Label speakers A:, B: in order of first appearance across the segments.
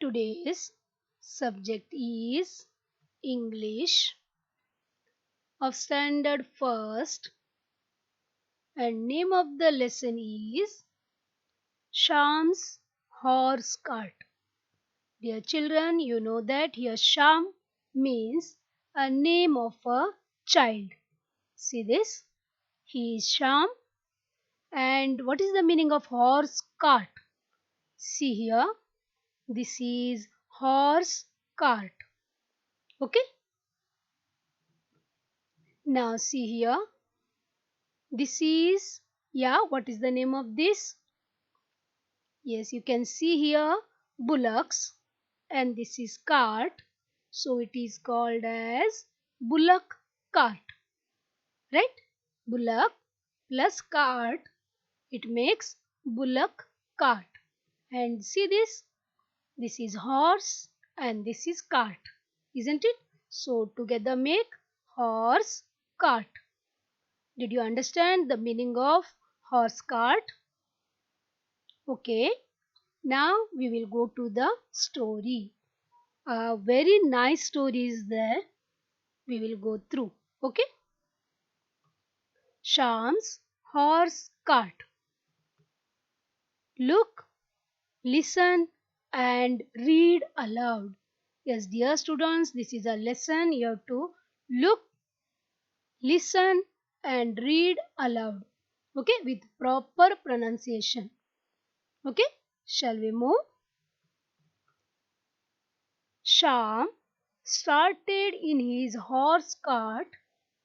A: Today's subject is English of Standard First, and name of the lesson is Sham's Horse Cart. Dear children, you know that here Sham means a name of a child. See this? He is Sham. And what is the meaning of horse cart? See here. This is horse cart. Okay? Now see here. This is, what is the name of this? Yes, you can see here bullocks, and this is cart. So it is called as bullock cart. Right? Bullock plus cart, it makes bullock cart. And see this? This is horse and this is cart. Isn't it? So together make horse cart. Did you understand the meaning of horse cart? Okay. Now we will go to the story. A very nice story is there. We will go through. Okay. Sham's horse cart. Look, listen and read aloud. Yes, dear students, this is a lesson. You have to look, listen and read aloud. Okay, with proper pronunciation. Okay, shall we move? Sham started in his horse cart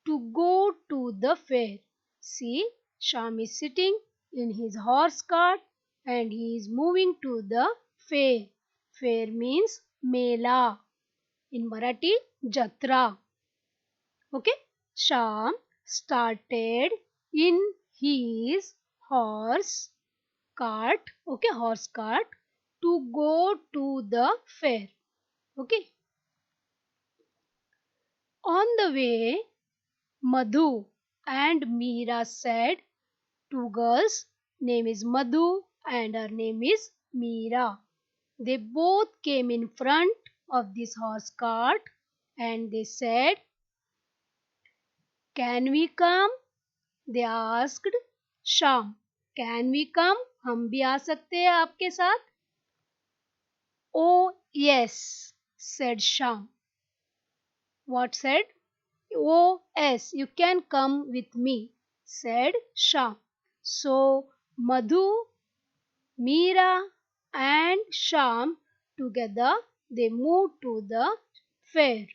A: to go to the fair. See, Sham is sitting in his horse cart and he is moving to the fair. Fair means Mela. In Marathi, Jatra. Okay, Sham started in his horse cart, okay, horse cart to go to the fair. Okay, on the way, Madhu and Meera said, two girls, name is Madhu and her name is Meera. They both came in front of this horse cart and they said, can we come? They asked Sham, can we come? हम भी आ सकते हैं आपके साथ? Oh yes, said Sham. What said? Oh yes, you can come with me, said Sham. So Madhu, Meera and Sham together they moved to the fair.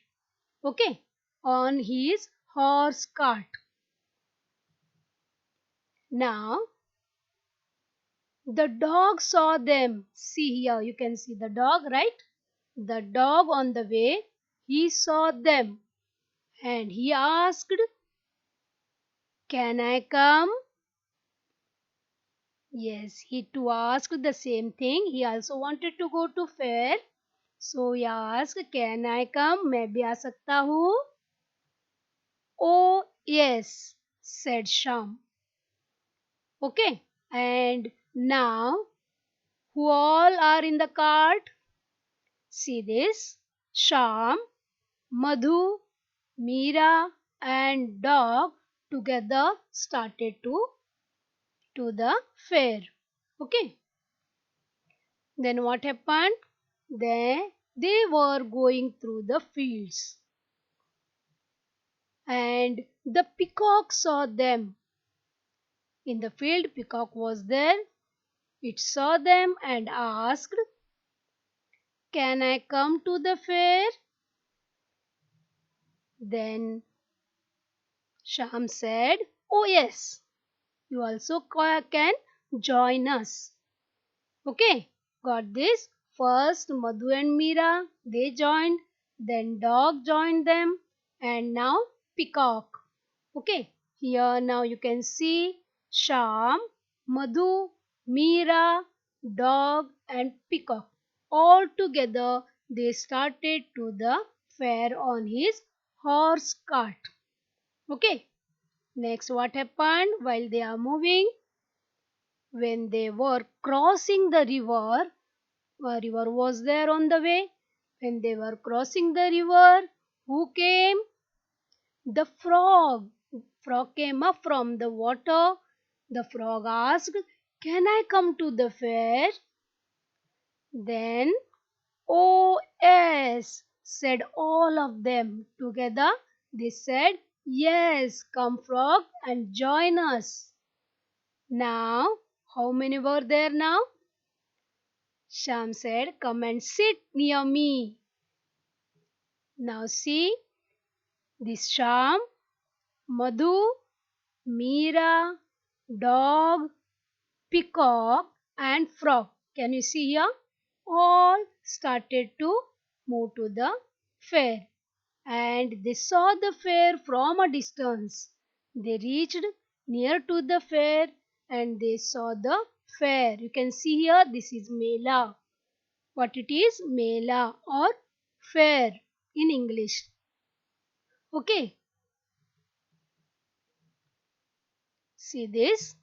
A: Okay, on his horse cart. Now the dog saw them. See here, you can see the dog, right? The dog on the way, he saw them and he asked, can I come? Yes, he too asked the same thing. He also wanted to go to fair. So he asked, can I come? मैं भी आ सकता हूँ? Oh yes, said Sham. Okay, and now who all are in the cart? See this, Sham, Madhu, Meera and dog together started to the fair. Okay. Then what happened? They were going through the fields. And the peacock saw them. In the field, peacock was there. It saw them and asked, can I come to the fair? Then Sham said, oh yes, you also can join us. Okay, got this? First Madhu and Meera, they joined, then dog joined them, and now peacock. Okay, here now you can see Sham, Madhu, Meera, dog and peacock. All together they started to the fair on his horse cart. Okay, next what happened while they are moving? When they were crossing the river, A river was there on the way. When they were crossing the river, who came? The frog. Frog came up from the water. The frog asked, "Can I come to the fair?" Then, "Oh, yes," said all of them. Together they said, "Yes, come, frog, and join us." Now, how many were there now? Sham said, "Come and sit near me." Now see, this Sham, Madhu, Meera, dog, peacock and frog. Can you see here? All started to move to the fair, and they saw the fair from a distance. They reached near to the fair and they saw the fair. You can see here, this is Mela. What it is? Mela or fair in English. Okay, see this.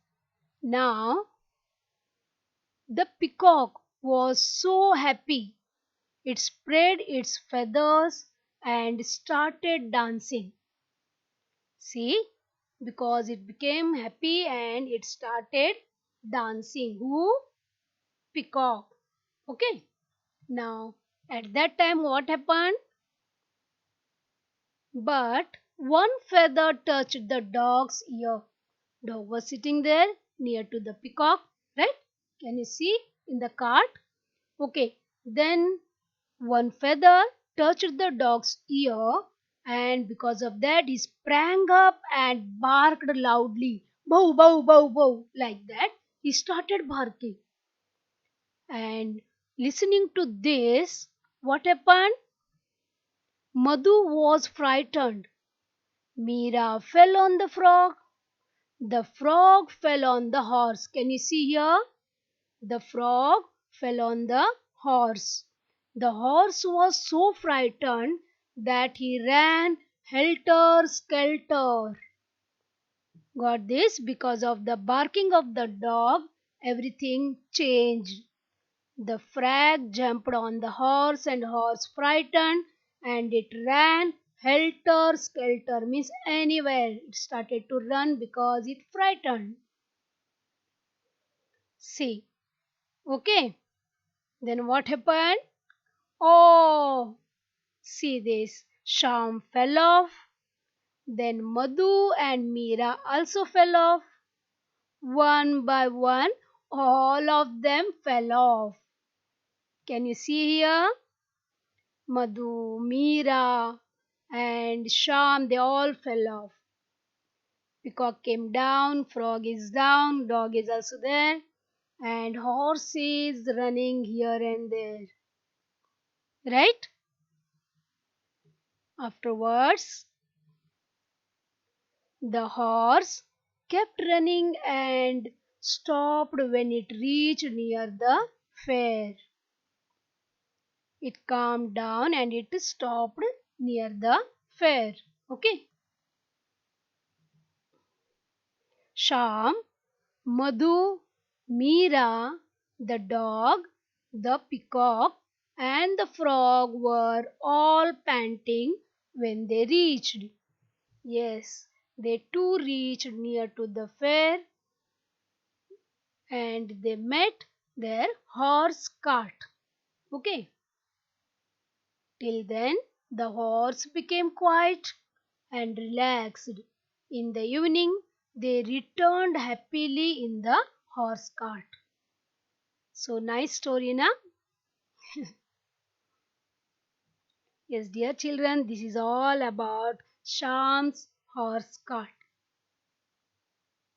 A: Now the peacock was so happy. It spread its feathers and started dancing. See, because it became happy and it started dancing. Who? Peacock. Okay. Now, at that time, what happened? But one feather touched the dog's ear. Dog was sitting there near to the peacock, right? Can you see in the cart? Okay. Then one feather touched the dog's ear, and because of that, he sprang up and barked loudly. Bow, bow, bow, bow. Like that, he started barking. And listening to this, what happened? Madhu was frightened. Meera fell on the frog. The frog fell on the horse. Can you see here? The frog fell on the horse. The horse was so frightened that he ran helter skelter. Got this? Because of the barking of the dog, everything changed. The frog jumped on the horse and horse frightened and it ran helter skelter, means anywhere. It started to run because it frightened. See, okay. Then what happened? Oh, see this. Sham fell off. Then Madhu and Meera also fell off. One by one, all of them fell off. Can you see here? Madhu, Meera, and Sham, they all fell off. Peacock came down, frog is down, dog is also there, and horse is running here and there. Right? Afterwards, the horse kept running and stopped when it reached near the fair. It calmed down and it stopped near the fair. Okay. Sham, Madhu, Meera, the dog, the peacock, and the frog were all panting when they reached. Yes, they too reached near to the fair and they met their horse cart. Okay, till then the horse became quiet and relaxed. In the evening, they returned happily in the horse cart. So nice story, na? Yes, dear children, this is all about Sham's horse cart.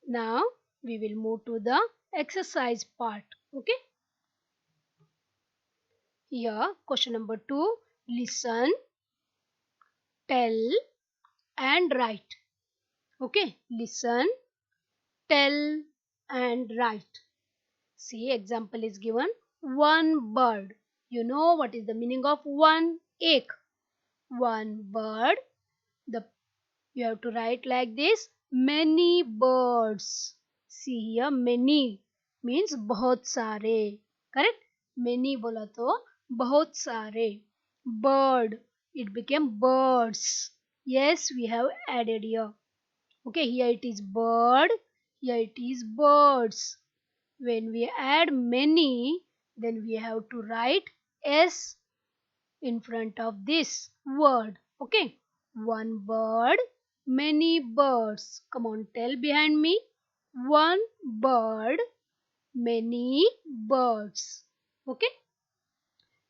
A: Now we will move to the exercise part. Okay. Here, question number 2. Listen, tell, and write. Okay. Listen, tell, and write. See, example is given. One bird. You know what is the meaning of one egg? One bird. The You have to write like this. Many birds. See here, many means bahut sare. Correct? many बोला तो बहुत सारे. Bird, it became birds. Yes, we have added here. Okay, here it is bird, here it is birds. When we add many, then we have to write s in front of this word. Okay, one bird, many birds. Come on, tell behind me. One bird, many birds. Okay,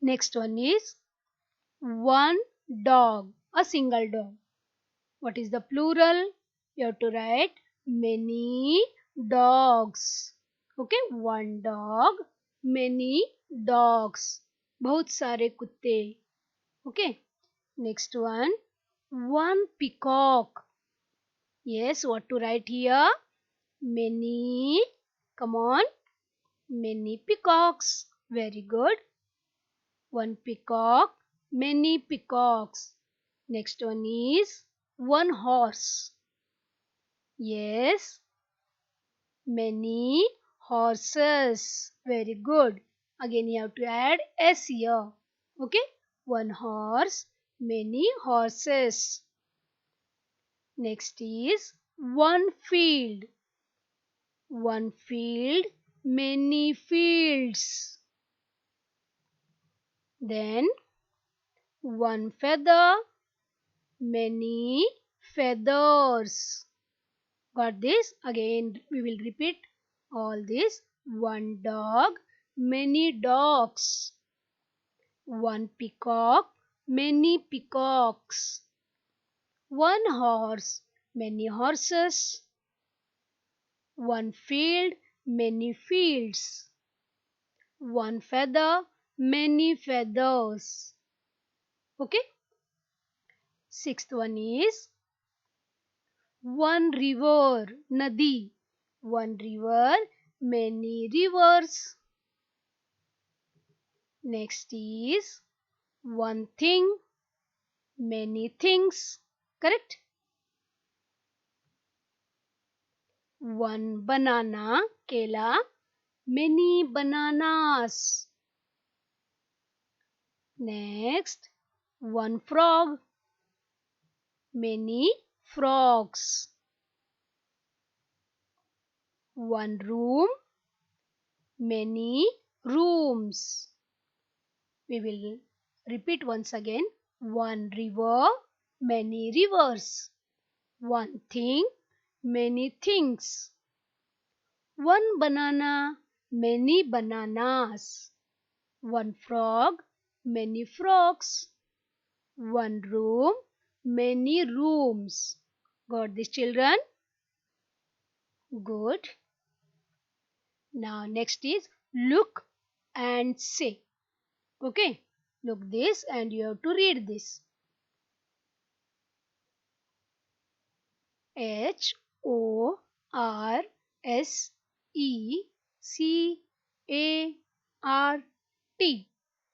A: next one is one dog, a single dog. What is the plural? You have to write many dogs. Okay, one dog, many dogs. बहुत सारे कुत्ते. Okay, next one peacock. Yes, what to write here? Many. Come on, many peacocks. Very good. One peacock, many peacocks. Next one is one horse. Yes, many horses. Very good. Again, you have to add s here. Okay, one horse, many horses. Next is one field. One field, many fields. Then one feather, many feathers. Got this? Again, we will repeat all this. One dog, many dogs. One peacock, many peacocks. One horse, many horses. One field, many fields. One feather, many feathers. Okay? Sixth one is one river, nadi. One river, many rivers. Next is one thing, many things. Correct? One banana, kela, many bananas. Next, one frog, many frogs. One room, many rooms. We will repeat once again. One river, many rivers. One thing, many things. One banana, many bananas. One frog, many frogs. One room, many rooms. Got this, children? Good. Now next is look and say. Okay, look this and you have to read this. HORSECART.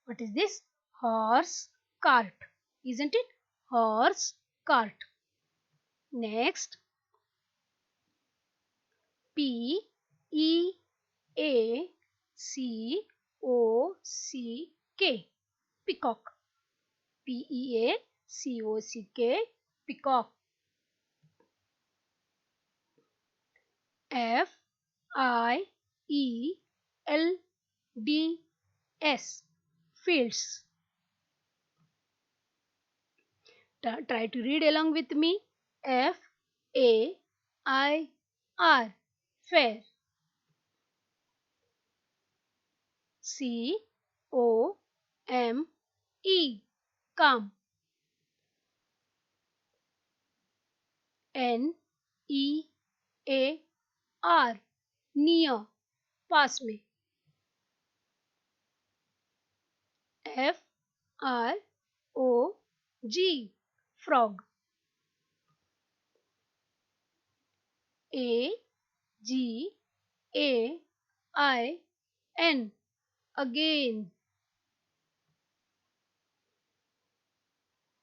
A: What is this? Horse cart. Isn't it? Horse cart. Next, PEACOCK. Peacock. PEACOCK. Peacock. FIELDS. Fields. Try to read along with me. FAIR. Fair. COME. Calm. NEAR. Near. पास में. FROG. Frog. AGAIN. Again.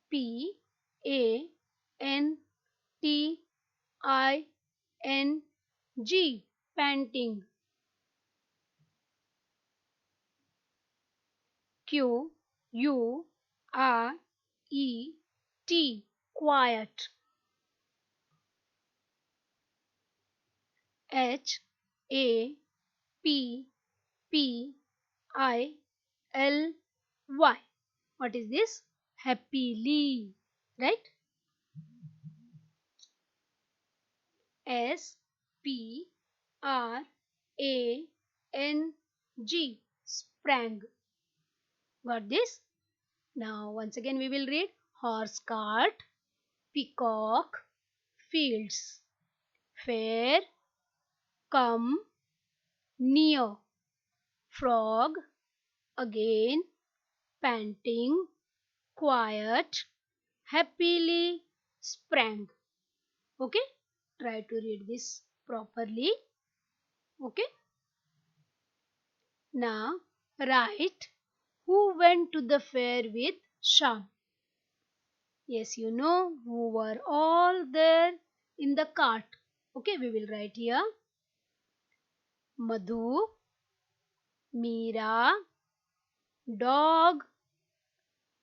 A: PANTING. Panting. Q U R E T, quiet. H A P P I L Y. What is this? Happily, right? S P R A N G, sprang. Got this? Now once again we will read horse cart, peacock, fields, fair, come, near, frog, again, panting, quiet, happily, sprang. Okay? Try to read this properly. Okay? Now write who went to the fair with Sham. Yes, you know who were all there in the cart. Okay, we will write here. Madhu, Meera, dog,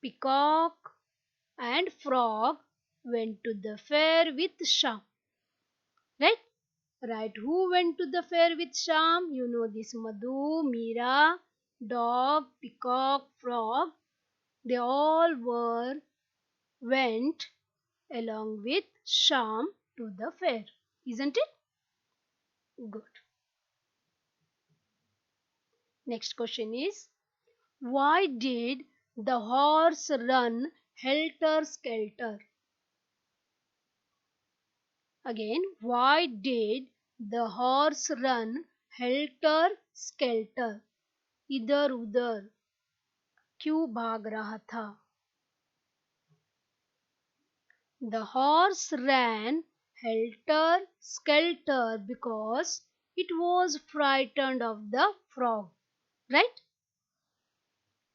A: peacock, and frog went to the fair with Sham. Right? Right. Who went to the fair with Sham? You know this: Madhu, Meera, dog, peacock, frog. They all went along with Sham to the fair. Isn't it? Good. Next question is, why did the horse run helter skelter? Again, why did the horse run helter skelter? इधर उधर क्यों भाग रहा था? The horse ran helter skelter because it was frightened of the frog. Right?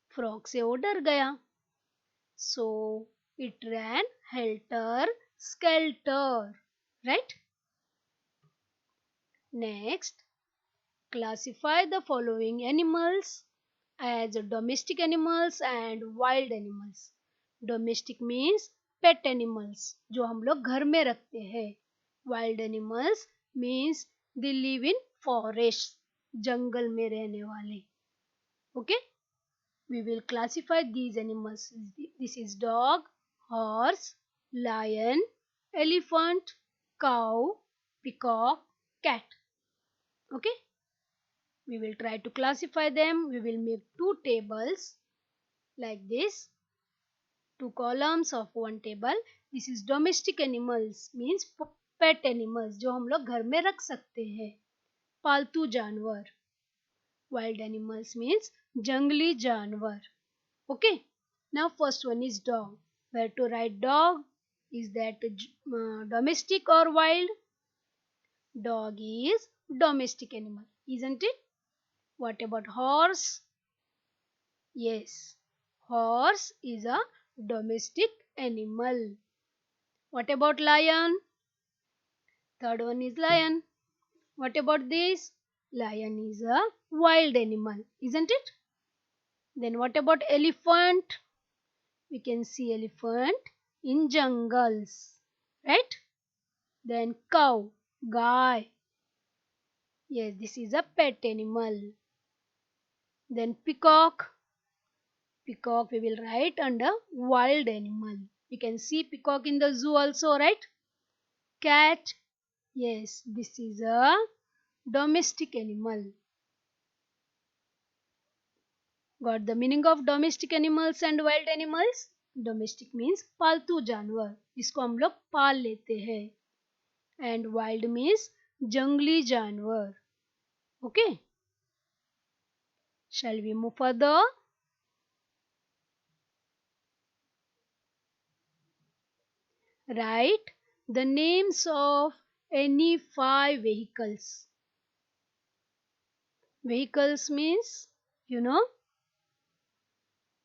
A: Frog से वो डर गया. So it ran helter skelter. Right? Next, classify the following animals as domestic animals and wild animals. Domestic means pet animals, जो हम लोग घर में रखते हैं. Wild animals means they live in forests, जंगल में रहने वाले. Okay? We will classify these animals. This is dog, horse, lion, elephant, cow, peacock, cat. Okay? We will try to classify them. We will make two tables like this. Two columns of one table. This is domestic animals means pet animals जो हम लोग घर में रख सकते हैं. पालतू जानवर. Wild animals means जंगली जानवर. Okay. Now first one is dog. Where to write dog? Is that domestic or wild? Dog is domestic animal, isn't it? What about horse? Yes, horse is a domestic animal. What about lion? Third one is lion. What about this? Lion is a wild animal, isn't it? Then what about elephant? We can see elephant in jungles, right? Then cow, guy. Yes, this is a pet animal. Then peacock. Peacock we will write under wild animal. We can see peacock in the zoo also, right? Cat. Yes, this is a domestic animal. Got the meaning of domestic animals and wild animals? Domestic means पालतू जानवर जिसको हम लोग पाल लेते हैं. And wild means जंगली जानवर. Okay? Shall we move further? Write the names of any 5 vehicles. Vehicles means, you know?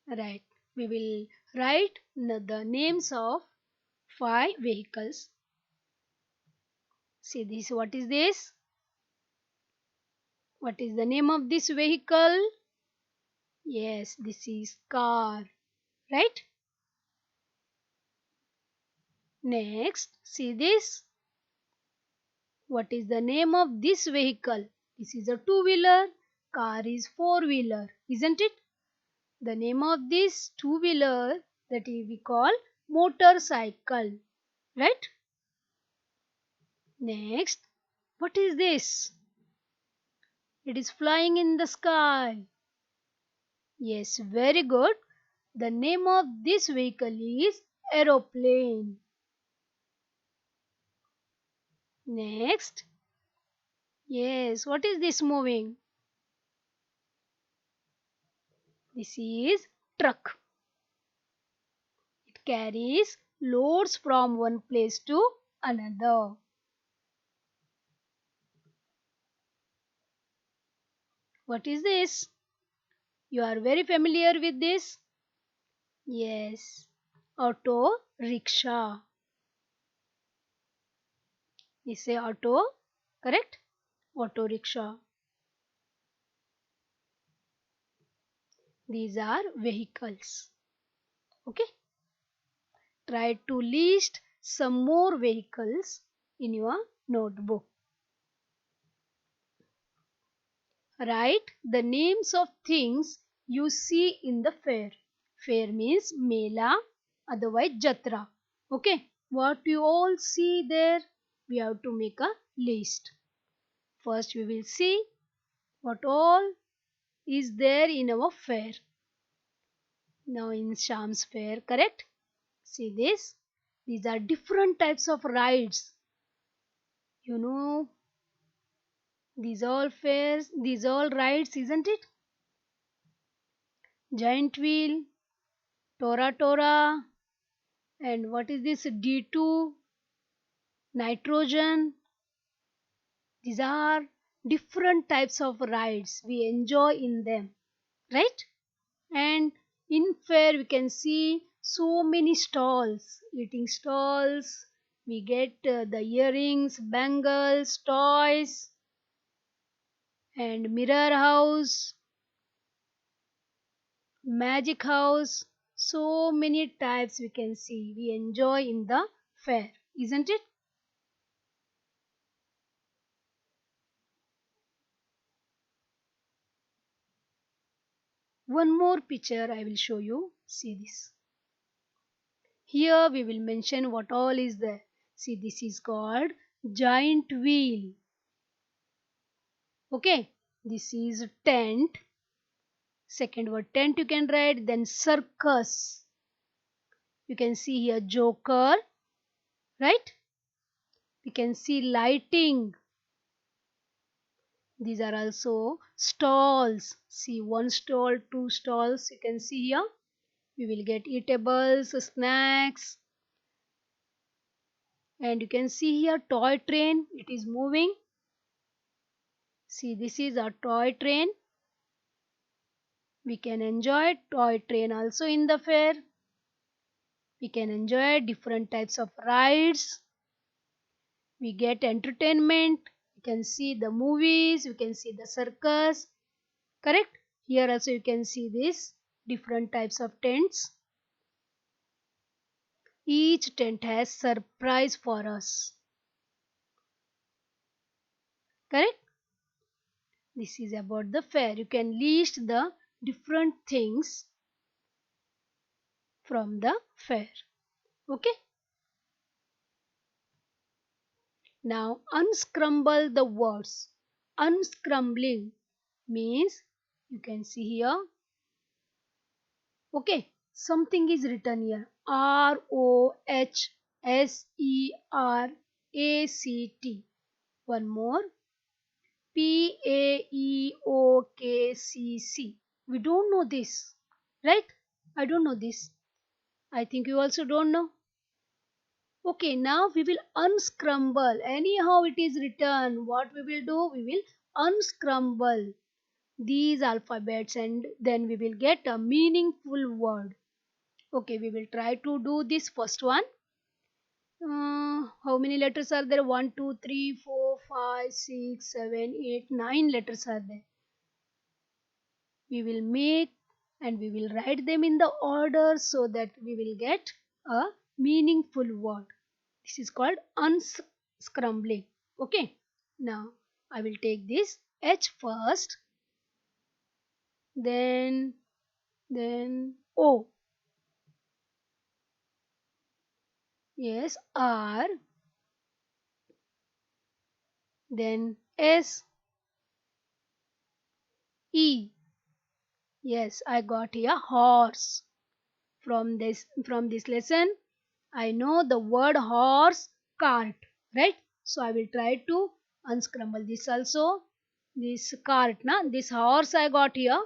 A: Right. We will write the names of 5 vehicles. See this. What is this? What is the name of this vehicle? Yes, this is car, right? Next, see this. What is the name of this vehicle? This is a two-wheeler. Car is four-wheeler, isn't it? The name of this two-wheeler that we call motorcycle, right? Next, what is this? It is flying in the sky. Yes, very good. The name of this vehicle is aeroplane. Next, yes, what is this moving? This is truck. It carries loads from one place to another. What is this? You are very familiar with this? Yes, auto rickshaw. We say auto, correct? Auto rickshaw. These are vehicles. Okay. Try to list some more vehicles in your notebook. Write the names of things you see in the fair. Fair means Mela, otherwise Jatra. Okay. What you all see there, we have to make a list. First, we will see what all is there in our fair. Now, in Sham's fair, correct? See this? These are different types of rides. You know, these all fairs, these all rides, isn't it? Giant wheel, Tora Tora, and what is this? D2, nitrogen. These are different types of rides. We enjoy in them, right? And in fair we can see so many stalls, eating stalls. We get the earrings, bangles, toys, and mirror house, magic house. So many types we can see. We enjoy in the fair, isn't it? One more picture I will show you. See this. Here we will mention what all is there. See, this is called giant wheel. Okay, this is tent. Second word tent you can write. Then circus. You can see here joker, right? We can see lighting. These are also stalls. See, one stall, two stalls. You can see here. We will get eatables, snacks, and you can see here toy train. It is moving. See, this is a toy train. We can enjoy toy train also in the fair. We can enjoy different types of rides. We get entertainment. You can see the movies. You can see the circus. Correct? Here also you can see this different types of tents. Each tent has surprise for us. Correct? This is about the fair. You can list the different things from the fair. Okay? Now unscramble the words. Unscrambling means you can see here. Okay, something is written here. ROHSERACT. One more. PAEOKCC. We don't know this, right? I don't know this. I think you also don't know. Okay, now we will unscramble. Anyhow it is written. What we will do? We will unscramble these alphabets and then we will get a meaningful word. Okay, we will try to do this first one. How many letters are there? 1, 2, 3, 4, 5, 6, 7, 8, 9 letters are there. We will make and we will write them in the order so that we will get a meaningful word. This is called unscrambling. Okay. Now I will take this H first, then O. Yes, R, then S, E. Yes, I got here horse. From this lesson, I know the word horse, cart, right? So I will try to unscramble this also. This cart, na? This horse I got here.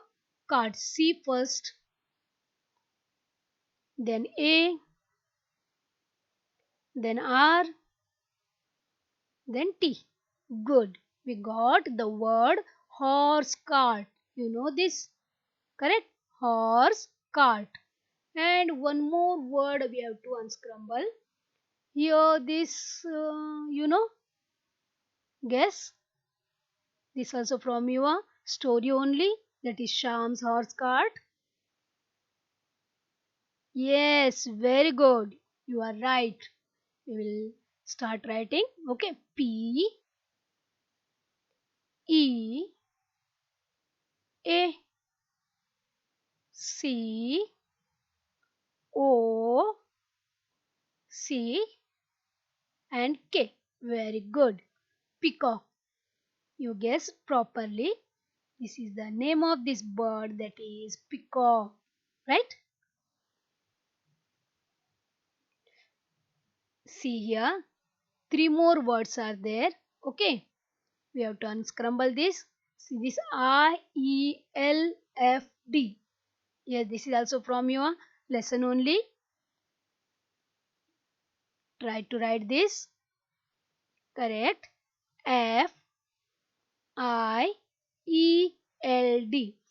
A: Cart. C first, then A, then R, then T. Good. We got the word horse cart. You know this, correct? Horse cart. And one more word we have to unscramble. Here, this, guess. This also from your story only. That is Sham's horse cart. Yes, very good. You are right. We will start writing. Okay. P E A C O C and K. Very good. Peacock. You guessed properly. This is the name of this bird, that is peacock. Right? See here. Three more words are there. Okay. We have to unscramble this. See this IELFD. Yes, this is also from your lesson only. Try to write this. Correct. FIELD.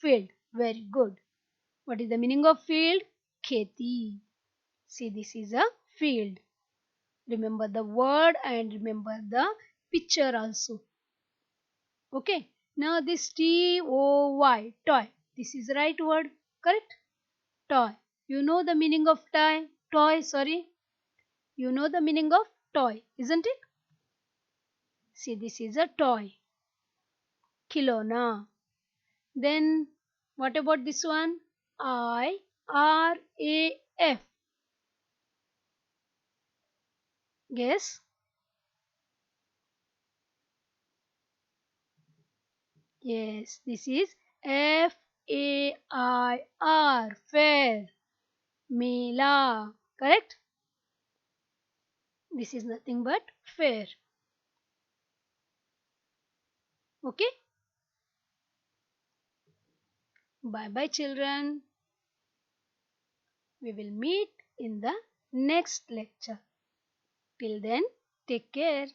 A: Field. Very good. What is the meaning of field? Kheti. See, this is a field. Remember the word and remember the picture also. Okay. Now this TOY. Toy. This is the right word. Correct? Toy. You know the meaning of toy? Toy, sorry. You know the meaning of toy, isn't it? See, this is a toy. Khilona. Then, what about this one? IRAF. Guess? Yes, this is FAIR. Fair. Mela. Correct? This is nothing but fair. Okay? Bye bye, children. We will meet in the next lecture. Till then, take care.